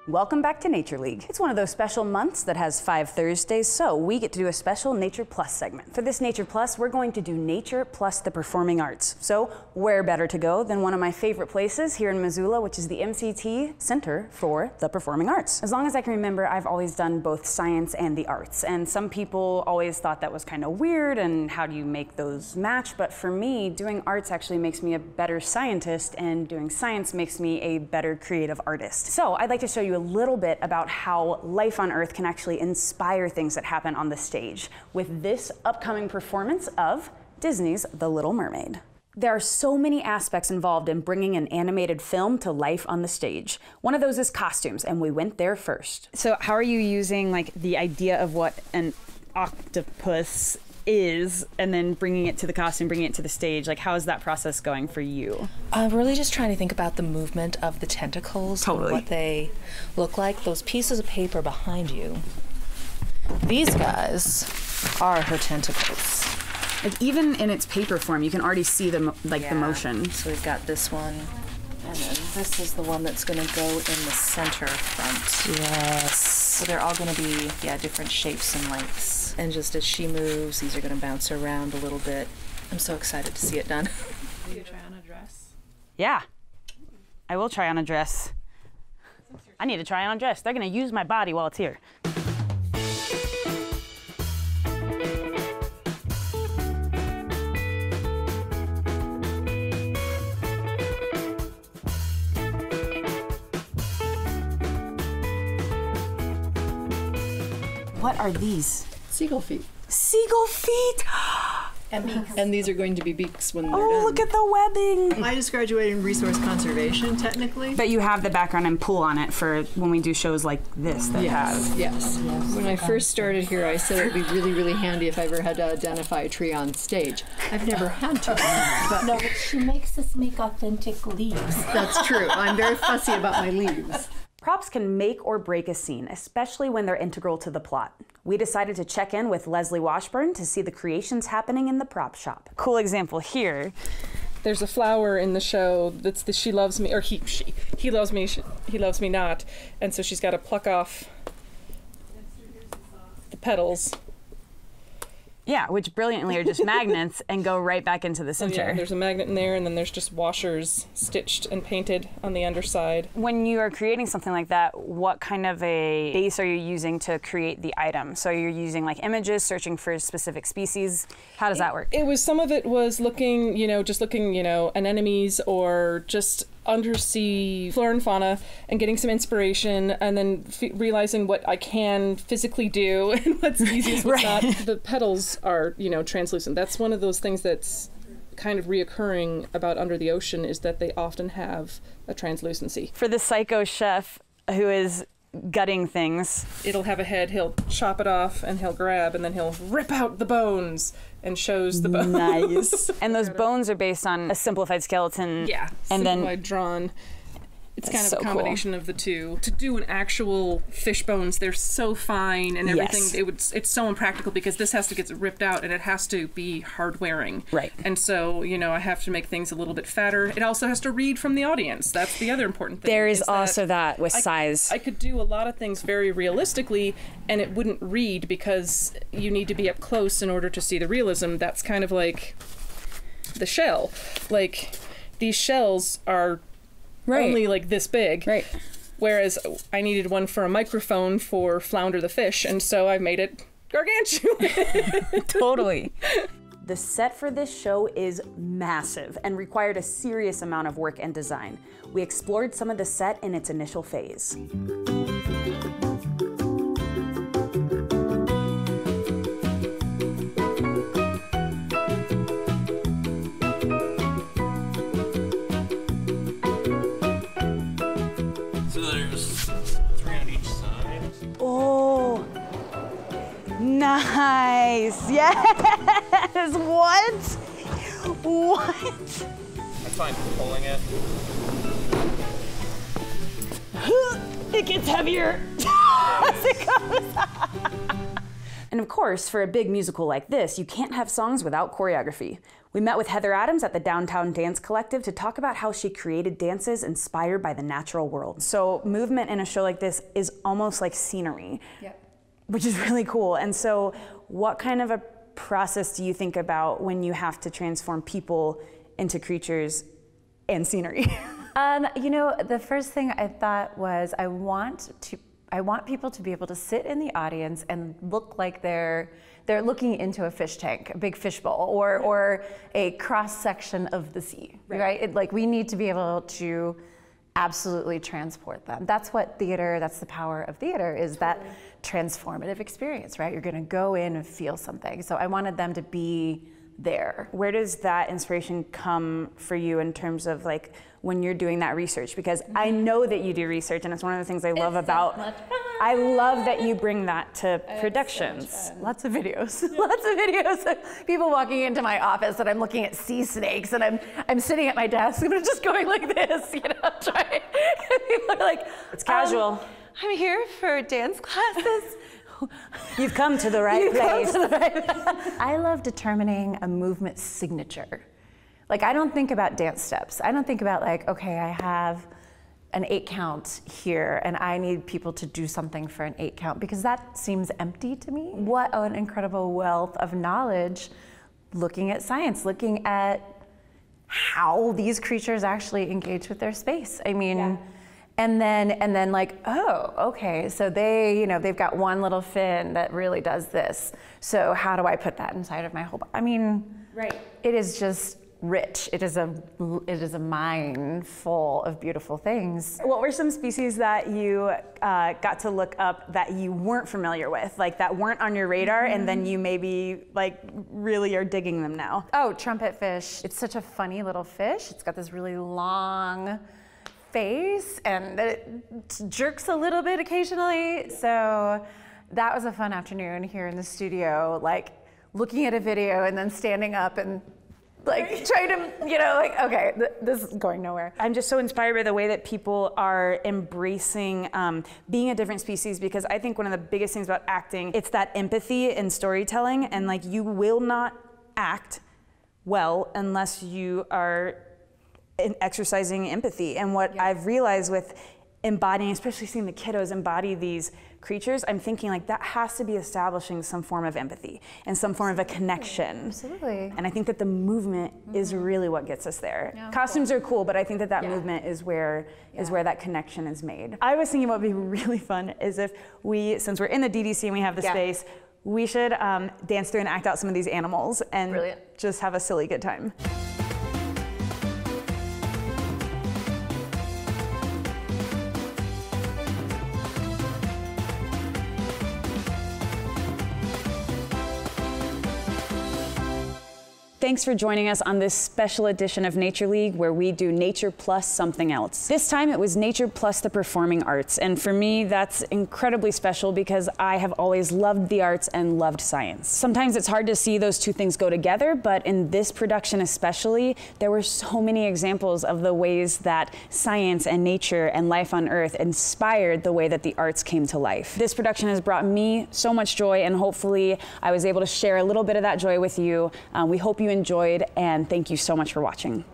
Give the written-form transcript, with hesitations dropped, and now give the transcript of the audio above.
Welcome back to Nature League. It's one of those special months that has 5 Thursdays, so we get to do a special Nature Plus segment. For this Nature Plus, we're going to do Nature plus the performing arts. So where better to go than one of my favorite places here in Missoula, which is the MCT Center for the Performing Arts. As long as I can remember, I've always done both science and the arts, and some people always thought that was kind of weird and how do you make those match, but for me, doing arts actually makes me a better scientist, and doing science makes me a better creative artist. So I'd like to show you a little bit about how life on Earth can actually inspire things that happen on the stage with this upcoming performance of Disney's The Little Mermaid. There are so many aspects involved in bringing an animated film to life on the stage. One of those is costumes, and we went there first. So how are you using like the idea of what an octopus is and then bringing it to the costume, bringing it to the stage? Like, how is that process going for you? Really just trying to think about the movement of the tentacles, totally. What they look like. Those pieces of paper behind you, these guys are her tentacles. Like, even in its paper form, you can already see the the motion. So we've got this one, and then this is the one that's going to go in the center front. Yes. So they're all going to be, different shapes and lengths. And just as she moves, these are going to bounce around a little bit. I'm so excited to see it done. Will you try on a dress? Yeah, I will try on a dress. I need to try on a dress. They're going to use my body while it's here. What are these? Seagull feet. Seagull feet! And beaks. And these are going to be beaks when they're done. Oh, look at the webbing! I just graduated in resource conservation, technically. But you have the background and pull on it for when we do shows like this that have. Yes. When I first started here, I said it would be really, really handy if I ever had to identify a tree on stage. I've never had to. But no, but she makes us make authentic leaves. That's true. I'm very fussy about my leaves. Props can make or break a scene, especially when they're integral to the plot. We decided to check in with Leslie Washburn to see the creations happening in the prop shop. Cool example here. There's a flower in the show that's the she loves me, or he loves me, he loves me not. And so she's got to pluck off the petals. Yeah, which brilliantly are just magnets and go right back into the center. Oh, yeah, there's a magnet in there, and then there's just washers stitched and painted on the underside. When you are creating something like that, what kind of a base are you using to create the item? So you're using like images, searching for specific species. How does that work? It was, some of it was looking, just looking, anemones or just undersea flora and fauna and getting some inspiration, and then realizing what I can physically do and what's easiest, what's not. The petals are, translucent. That's one of those things that's kind of reoccurring about Under the Ocean, is that they often have a translucency. For the psycho chef who is gutting things, it'll have a head, he'll chop it off and he'll grab, and then he'll rip out the bones and shows the bones. Nice. And those bones are based on a simplified skeleton. Yeah, and simplified, drawn. It's kind of a combination of the two. To do an actual fish bones, they're so fine and everything. Yes. It's so impractical because this has to get ripped out and it has to be hard wearing. Right. And so, I have to make things a little bit fatter. It also has to read from the audience. That's the other important thing. There is also that with size. I could do a lot of things very realistically and it wouldn't read because you need to be up close in order to see the realism. That's kind of like the shell. Like, these shells are only like this big. Right. Whereas I needed one for a microphone for Flounder the fish, and so I made it gargantuan. Totally. The set for this show is massive and required a serious amount of work and design. We explored some of the set in its initial phase. Nice. Yes. What? What? I find pulling it. It gets heavier as it goes. And of course, for a big musical like this, you can't have songs without choreography. We met with Heather Adams at the Downtown Dance Collective to talk about how she created dances inspired by the natural world. So movement in a show like this is almost like scenery, which is really cool. And so what kind of a process do you think about when you have to transform people into creatures and scenery? You know, the first thing I thought was I want people to be able to sit in the audience and look like they're looking into a fish tank, a big fish bowl, or a cross section of the sea, right? Like we need to be able to absolutely transport them. That's what theater, that's the power of theater, is that transformative experience, right? You're gonna go in and feel something. So I wanted them to be there. Where does that inspiration come for you in terms of like when you're doing that research? Because I know that you do research, and it's one of the things I love about. I love that you bring that to productions. So lots of videos, lots of videos of people walking into my office, and I'm looking at sea snakes, and I'm sitting at my desk, and I'm just going like this, you know, trying. People are like, it's casual. I'm here for dance classes. You've come to the right place. I love determining a movement signature. Like, I don't think about dance steps. I don't think about like, okay, I have an 8 count here and I need people to do something for an 8 count, because that seems empty to me. What an incredible wealth of knowledge looking at science, looking at how these creatures actually engage with their space. I mean, and then like, oh, okay, so they, you know, they've got one little fin that really does this. So how do I put that inside of my whole body? I mean, it is just rich. It is a mine full of beautiful things. What were some species that you got to look up that you weren't familiar with, like that weren't on your radar, and then you maybe like really are digging them now? Oh, trumpet fish. It's such a funny little fish. It's got this really long face and it jerks a little bit occasionally. So that was a fun afternoon here in the studio, like looking at a video and then standing up and like trying to, you know, like, okay, this is going nowhere. I'm just so inspired by the way that people are embracing being a different species, because I think one of the biggest things about acting, it's that empathy in storytelling, and like you will not act well unless you are exercising empathy. And what I've realized with embodying, especially seeing the kiddos embody these creatures, I'm thinking like that has to be establishing some form of empathy and some form of a connection. Absolutely. And I think that the movement is really what gets us there. Costumes are cool, but I think that that movement is where that connection is made. I was thinking what would be really fun is if we, since we're in the DDC and we have the space, we should dance through and act out some of these animals and just have a silly good time. Thanks for joining us on this special edition of Nature League, where we do nature plus something else. This time it was nature plus the performing arts. And for me, that's incredibly special because I have always loved the arts and loved science. Sometimes it's hard to see those two things go together, but in this production especially, there were so many examples of the ways that science and nature and life on Earth inspired the way that the arts came to life. This production has brought me so much joy, and hopefully I was able to share a little bit of that joy with you. We hope you enjoyed, and thank you so much for watching.